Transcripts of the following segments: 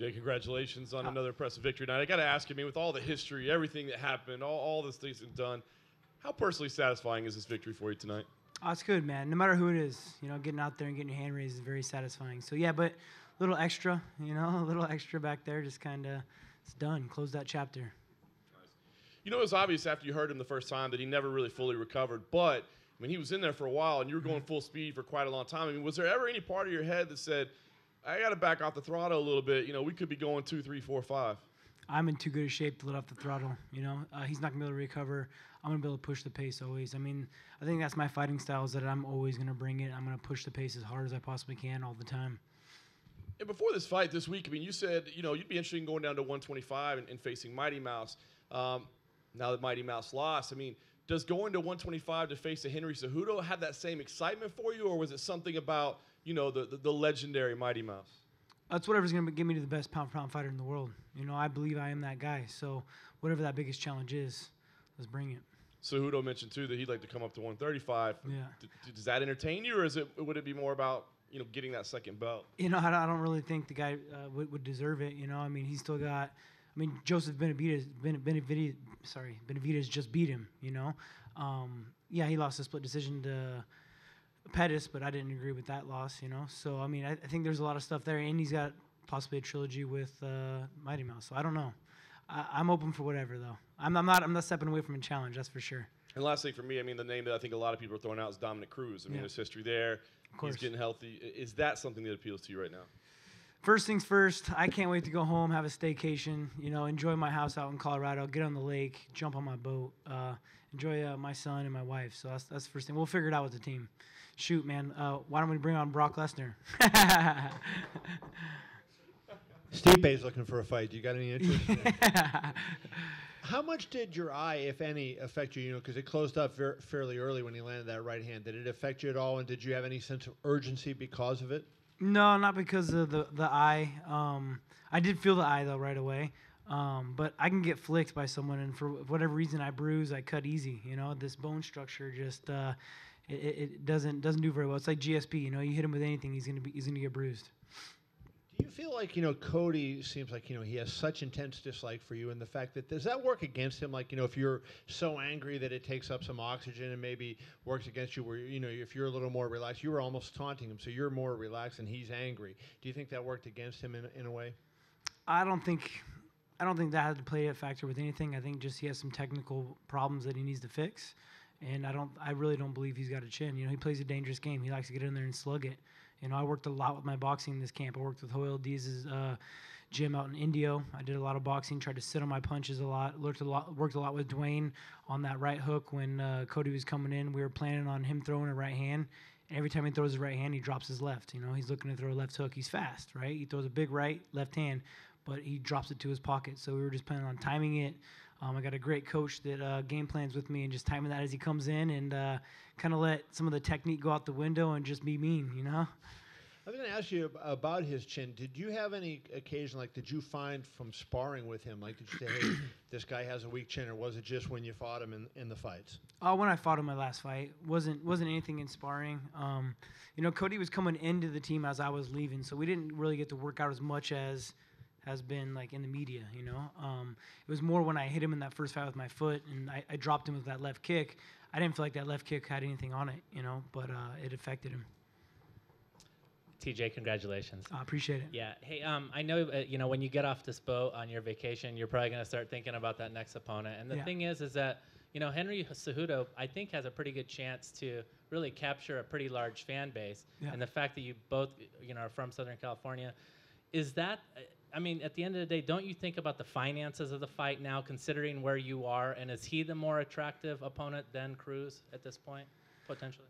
TJ, congratulations on another impressive victory tonight. I got to ask you, I mean, with all the history, everything that happened, all this things been done, how personally satisfying is this victory for you tonight? Oh, it's good, man. No matter who it is, getting out there and getting your hand raised is very satisfying. So, yeah, but a little extra, a little extra back there, just kind of, it's done. Close that chapter. Nice. It was obvious after you heard him the first time that he never really fully recovered, but, I mean, he was in there for a while, and you were going full speed for quite a long time. I mean, was there ever any part of your head that said, I got to back off the throttle a little bit, we could be going 2, 3, 4, 5? I'm in too good a shape to let off the throttle, He's not going to be able to recover. I'm going to be able to push the pace always. I mean, I think that's my fighting style is that I'm always going to bring it. I'm going to push the pace as hard as I possibly can all the time. And before this fight this week, I mean, you said, you'd be interested in going down to 125 and facing Mighty Mouse. Now that Mighty Mouse lost, I mean, does going to 125 to face a Henry Cejudo have that same excitement for you, or was it something about, the legendary Mighty Mouse? That's whatever's going to get me to the best pound-for-pound fighter in the world. I believe I am that guy. So whatever that biggest challenge is, let's bring it. Cejudo mentioned, too, that he'd like to come up to 135. Yeah. Does that entertain you, or would it be more about, getting that second belt? I don't really think the guy would deserve it. I mean, he's still got – I mean, Joseph Benavidez just beat him, Yeah, he lost a split decision to Pettis, but I didn't agree with that loss, So, I mean, I think there's a lot of stuff there, and he's got possibly a trilogy with Mighty Mouse. So I don't know. I'm open for whatever, though. I'm not stepping away from a challenge, that's for sure. And last thing for me, I mean, the name that I think a lot of people are throwing out is Dominic Cruz. I mean, there's history there. Of course. He's getting healthy. Is that something that appeals to you right now? First things first, I can't wait to go home, have a staycation, enjoy my house out in Colorado, get on the lake, jump on my boat, enjoy my son and my wife. So that's the first thing. We'll figure it out with the team. Shoot, man, why don't we bring on Brock Lesnar? Stipe's looking for a fight. Do you got any interest in it? How much did your eye, if any, affect you? Because it closed up fairly early when he landed that right hand. Did it affect you at all, and did you have any sense of urgency because of it? No, not because of the eye. I did feel the eye, though, right away. But I can get flicked by someone, and for whatever reason I bruise, I cut easy. This bone structure just it doesn't do very well. It's like GSP. You hit him with anything, he's gonna get bruised. Do you feel like, Cody seems like, he has such intense dislike for you, and the fact that does that work against him? Like, if you're so angry that it takes up some oxygen and maybe works against you where, if you're a little more relaxed, you were almost taunting him, so you're more relaxed and he's angry. Do you think that worked against him in a way? I don't think that had to play a factor with anything. I think just he has some technical problems that he needs to fix, and I really don't believe he's got a chin. He plays a dangerous game. He likes to get in there and slug it. I worked a lot with my boxing in this camp. I worked with Hoyle Diaz's gym out in Indio. I did a lot of boxing, tried to sit on my punches a lot. Worked a lot with Dwayne on that right hook when Cody was coming in. We were planning on him throwing a right hand. And every time he throws his right hand, he drops his left. He's looking to throw a left hook. He's fast, right? He throws a big left hand, but he drops it to his pocket. So we were just planning on timing it. I got a great coach that game plans with me and just timing that as he comes in and kind of let some of the technique go out the window and just be mean, I was going to ask you about his chin. Did you have any occasion, did you find from sparring with him, did you say, hey, this guy has a weak chin, or was it just when you fought him in the fights? When I fought him my last fight, wasn't anything in sparring. Cody was coming into the team as I was leaving, so we didn't really get to work out as much as has been in the media, It was more when I hit him in that first fight with my foot and I dropped him with that left kick. I didn't feel like that left kick had anything on it, but it affected him. TJ, congratulations. I appreciate it. Yeah. Hey, I know, when you get off this boat on your vacation, you're probably going to start thinking about that next opponent. And the thing is that, Henry Cejudo, I think, has a pretty good chance to really capture a pretty large fan base. Yeah. And the fact that you both, are from Southern California, is that, at the end of the day, don't you think about the finances of the fight now, considering where you are? And is he the more attractive opponent than Cruz at this point, potentially?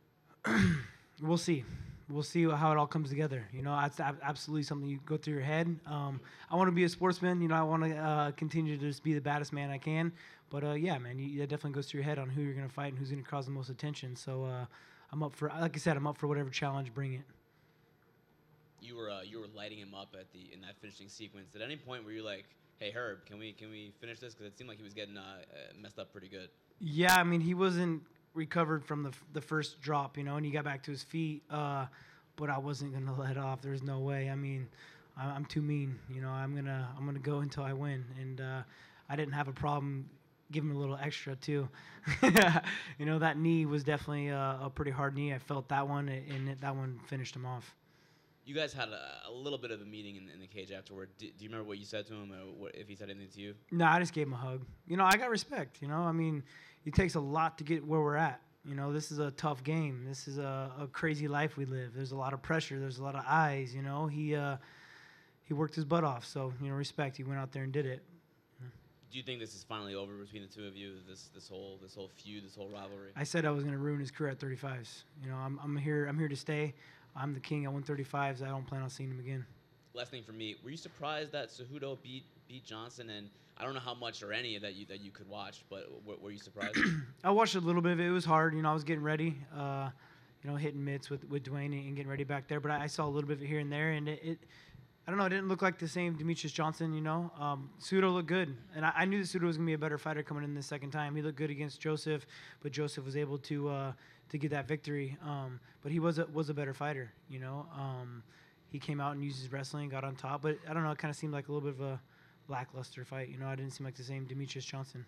We'll see. We'll see how it all comes together. That's absolutely something you go through your head. I want to be a sportsman. I want to continue to just be the baddest man I can. But, yeah, man, it definitely goes through your head on who you're going to fight and who's going to cause the most attention. So I'm up for, like I said, I'm up for whatever challenge, bring it. You were lighting him up in that finishing sequence. At any point were you like, hey, Herb, can we finish this? Because it seemed like he was getting messed up pretty good. Yeah, he wasn't recovered from the first drop, and he got back to his feet. But I wasn't going to let off. There's no way. I'm too mean. I'm gonna go until I win. And I didn't have a problem giving him a little extra too. That knee was definitely a pretty hard knee. I felt that one, and that one finished him off. You guys had a little bit of a meeting in the cage afterward. Do you remember what you said to him, or if he said anything to you? No, I just gave him a hug. I got respect. It takes a lot to get where we're at. This is a tough game. This is a crazy life we live. There's a lot of pressure. There's a lot of eyes. He worked his butt off. So respect. He went out there and did it. Do you think this is finally over between the two of you? This whole feud, this whole rivalry. I said I was going to ruin his career at 35s. I'm here to stay. I'm the king at 135s. I don't plan on seeing him again. Last thing for me, were you surprised that Cejudo beat Johnson? And I don't know how much or any of that you could watch, but were you surprised? I watched a little bit of it. It was hard. I was getting ready, hitting mitts with Dwayne and getting ready back there. But I saw a little bit of it here and there, and it I don't know. It didn't look like the same Demetrius Johnson, Cejudo looked good. And I knew that Cejudo was going to be a better fighter coming in the second time. He looked good against Joseph, but Joseph was able to get that victory. But he was a better fighter, He came out and used his wrestling, got on top. But I don't know. It kind of seemed like a little bit of a lackluster fight. I didn't seem like the same Demetrius Johnson.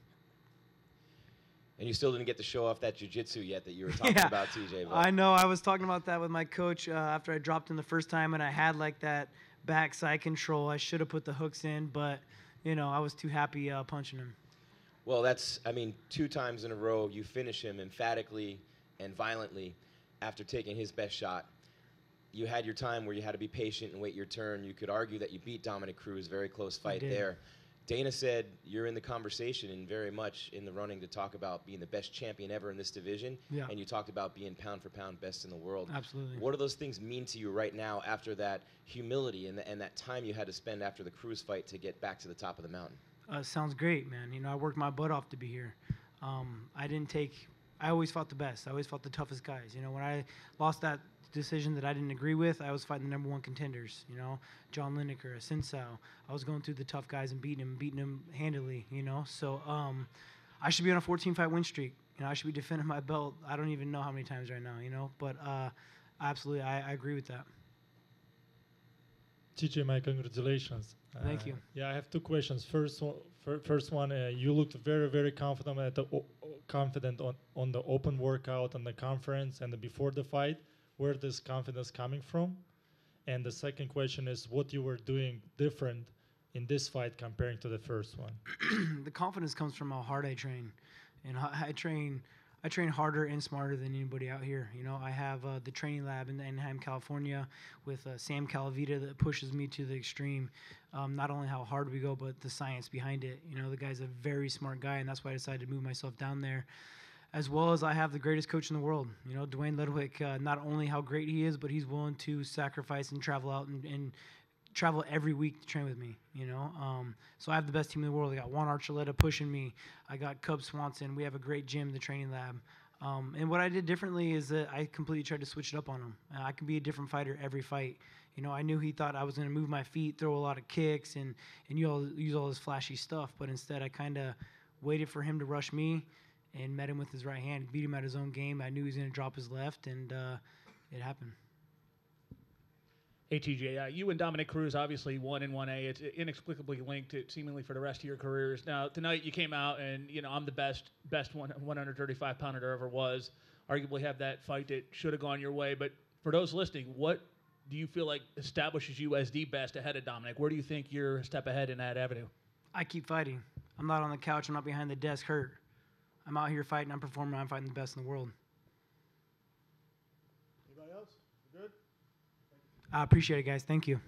And you still didn't get to show off that jiu-jitsu yet that you were talking about, TJ. But. I know. I was talking about that with my coach after I dropped him the first time, and I had like that backside control. I should have put the hooks in, but, I was too happy punching him. Well, that's, 2 times in a row you finish him emphatically and violently after taking his best shot. You had your time where you had to be patient and wait your turn. You could argue that you beat Dominic Cruz, very close fight there. Dana said you're in the conversation and very much in the running to talk about being the best champion ever in this division. Yeah. And you talked about being pound for pound best in the world. Absolutely. What do those things mean to you right now after that humility and that time you had to spend after the Cruz fight to get back to the top of the mountain? Sounds great, man. I worked my butt off to be here. I always fought the best. I always fought the toughest guys. When I lost that decision that I didn't agree with, I was fighting the #1 contenders, John Lineker, Sinsao. I was going through the tough guys and beating them handily, So I should be on a 14-fight win streak. I should be defending my belt. I don't even know how many times right now, But absolutely, I agree with that. TJ, my congratulations. Thank you. Yeah, I have 2 questions. First one, you looked very, very confident on the open workout and the conference and before the fight. Where this confidence coming from? And the second question is what you were doing different in this fight comparing to the first one. The confidence comes from how hard I train. And I train harder and smarter than anybody out here. I have the training lab in Anaheim, California with Sam Calavita that pushes me to the extreme. Not only how hard we go, but the science behind it. The guy's a very smart guy, and that's why I decided to move myself down there. As well as I have the greatest coach in the world. Dwayne Ludwig, not only how great he is, but he's willing to sacrifice and travel out and travel every week to train with me, So I have the best team in the world. I got Juan Archuleta pushing me. I got Cub Swanson. We have a great gym, the training lab. And what I did differently is that I completely tried to switch it up on him. I can be a different fighter every fight. I knew he thought I was going to move my feet, throw a lot of kicks, and use all this flashy stuff. But instead, I kind of waited for him to rush me and met him with his right hand, beat him at his own game. I knew he was going to drop his left, and it happened. Hey, TJ, you and Dominic Cruz, obviously 1 and 1A. It's inexplicably linked seemingly for the rest of your careers. Now, tonight you came out and, I'm the best 135-pounder there ever was. Arguably have that fight that should have gone your way. But for those listening, what do you feel like establishes you as the best ahead of Dominic? Where do you think you're a step ahead in that avenue? I keep fighting. I'm not on the couch. I'm not behind the desk hurt. I'm out here fighting. I'm performing. I'm fighting the best in the world. Anybody else? Good? I appreciate it, guys. Thank you.